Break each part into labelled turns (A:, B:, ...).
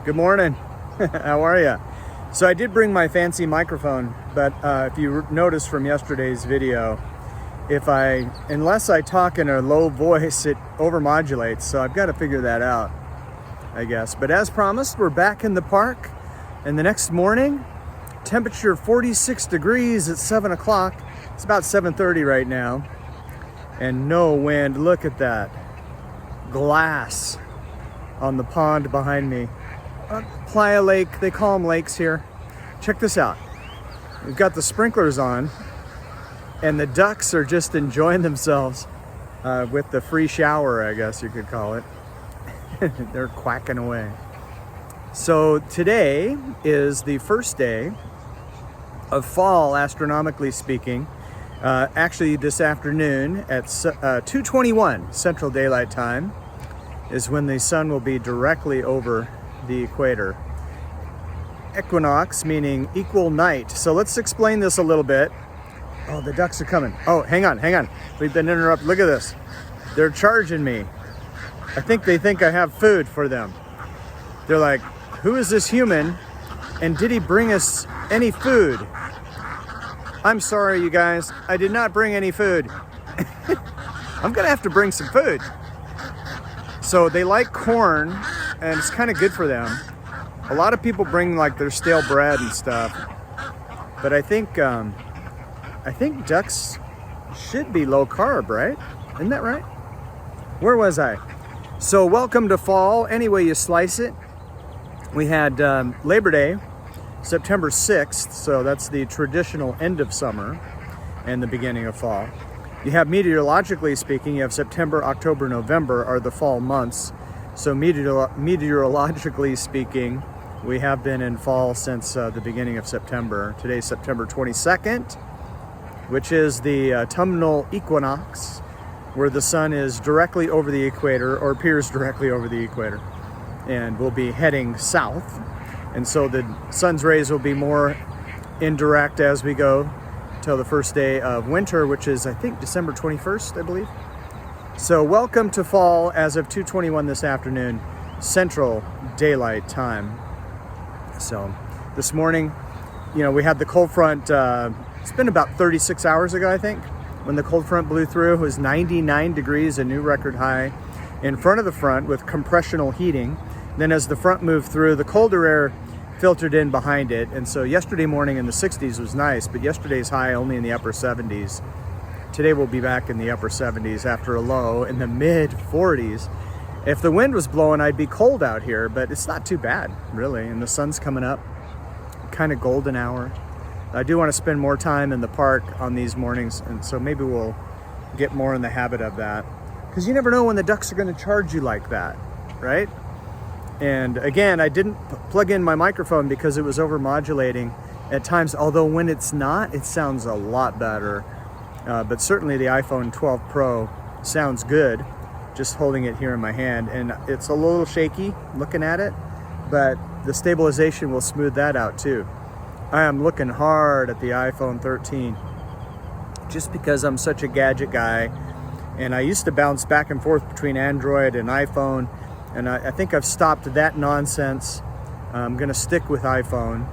A: Good morning. How are you? So I did bring my fancy microphone, but if you noticed from yesterday's video, unless I talk in a low voice, it overmodulates. So I've got to figure that out, I guess. But as promised, we're back in the park, and the next morning, temperature 46 degrees at 7 o'clock. It's about 7:30 right now, and no wind. Look at that glass on the pond behind me. Playa Lake, they call them lakes here. Check this out. We've got the sprinklers on, and the ducks are just enjoying themselves with the free shower, I guess you could call it. They're quacking away. So today is the first day of fall, astronomically speaking. Actually, this afternoon at 2:21 Central Daylight Time is when the sun will be directly over the equator. Equinox meaning equal night. So let's explain this a little bit. Oh, the ducks are coming. Oh, hang on. We've been interrupted. Look at this. They're charging me. I think they think I have food for them. They're like, who is this human? And did he bring us any food? I'm sorry, you guys. I did not bring any food. I'm gonna have to bring some food. So they like corn, and it's kind of good for them. A lot of people bring like their stale bread and stuff, but I think ducks should be low carb, right? Isn't that right? Where was I? So welcome to fall, any way you slice it. We had Labor Day, September 6th, so that's the traditional end of summer and the beginning of fall. You have, meteorologically speaking, you have September, October, November are the fall months. So meteorologically speaking, we have been in fall since the beginning of September. Today's September 22nd, which is the autumnal equinox, where the sun is directly over the equator, or appears directly over the equator, and will be heading south. And so the sun's rays will be more indirect as we go till the first day of winter, which is, I think, December 21st, I believe. So welcome to fall as of 2:21 this afternoon, Central Daylight Time. So this morning, we had the cold front. It's been about 36 hours ago, I think, when the cold front blew through. It was 99 degrees, a new record high in front of the front with compressional heating. Then as the front moved through, the colder air filtered in behind it. And so yesterday morning in the 60s was nice, but yesterday's high only in the upper 70s. Today we'll be back in the upper 70s after a low in the mid 40s. If the wind was blowing, I'd be cold out here, but it's not too bad, really. And the sun's coming up, kind of golden hour. I do want to spend more time in the park on these mornings, and so maybe we'll get more in the habit of that. Because you never know when the ducks are going to charge you like that, right? And again, I didn't plug in my microphone because it was overmodulating at times, although when it's not, it sounds a lot better. But certainly the iPhone 12 Pro sounds good, just holding it here in my hand. And it's a little shaky looking at it, but the stabilization will smooth that out too. I am looking hard at the iPhone 13 just because I'm such a gadget guy. And I used to bounce back and forth between Android and iPhone. And I think I've stopped that nonsense. I'm gonna stick with iPhone.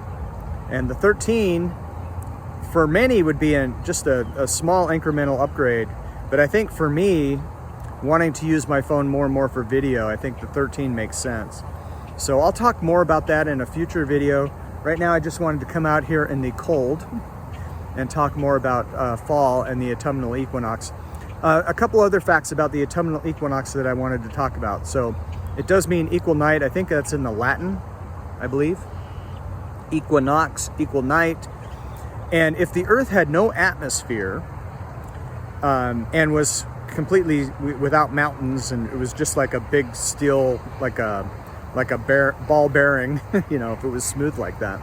A: And the 13, for many, would be just a small incremental upgrade. But I think for me, wanting to use my phone more and more for video, I think the 13 makes sense. So I'll talk more about that in a future video. Right now, I just wanted to come out here in the cold and talk more about fall and the autumnal equinox. A couple other facts about the autumnal equinox that I wanted to talk about. So it does mean equal night. I think that's in the Latin, I believe. Equinox, equal night. And if the Earth had no atmosphere and was completely without mountains, and it was just like a big steel, like a ball bearing, if it was smooth like that,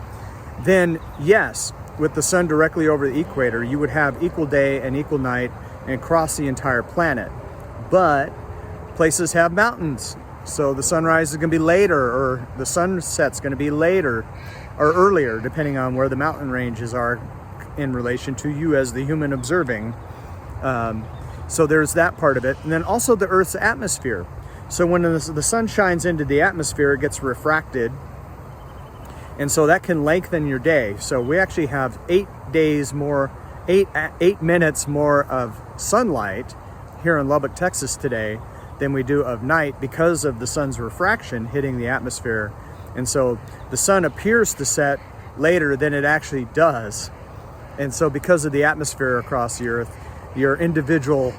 A: then yes, with the sun directly over the equator, you would have equal day and equal night and cross the entire planet. But places have mountains. So the sunrise is going to be later, or the sunset's going to be later or earlier, depending on where the mountain ranges are in relation to you as the human observing. So there's that part of it. And then also the Earth's atmosphere. So when the sun shines into the atmosphere, it gets refracted And so that can lengthen your day. So we actually have 8 minutes more of sunlight here in Lubbock, Texas today than we do of night because of the sun's refraction hitting the atmosphere. And so the sun appears to set later than it actually does. And so because of the atmosphere across the earth, your individual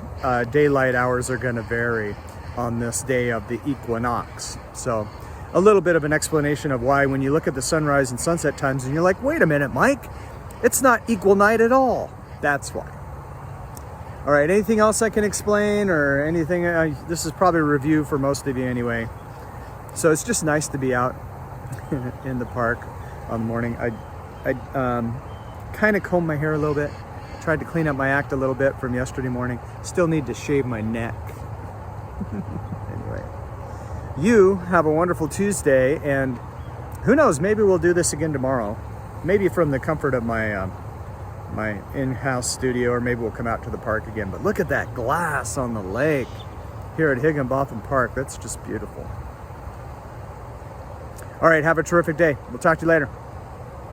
A: daylight hours are going to vary on this day of the equinox. So a little bit of an explanation of why when you look at the sunrise and sunset times and you're like, wait a minute, Mike, it's not equal night at all. That's why. All right, anything else I can explain or anything? This is probably a review for most of you anyway. So it's just nice to be out in the park on the morning. I kind of combed my hair a little bit, tried to clean up my act a little bit from yesterday morning. Still need to shave my neck. Anyway, you have a wonderful Tuesday, and who knows, maybe we'll do this again tomorrow. Maybe from the comfort of my my in-house studio, or maybe we'll come out to the park again. But look at that glass on the lake here at Higinbotham Park. That's just beautiful. All right, have a terrific day. We'll talk to you later.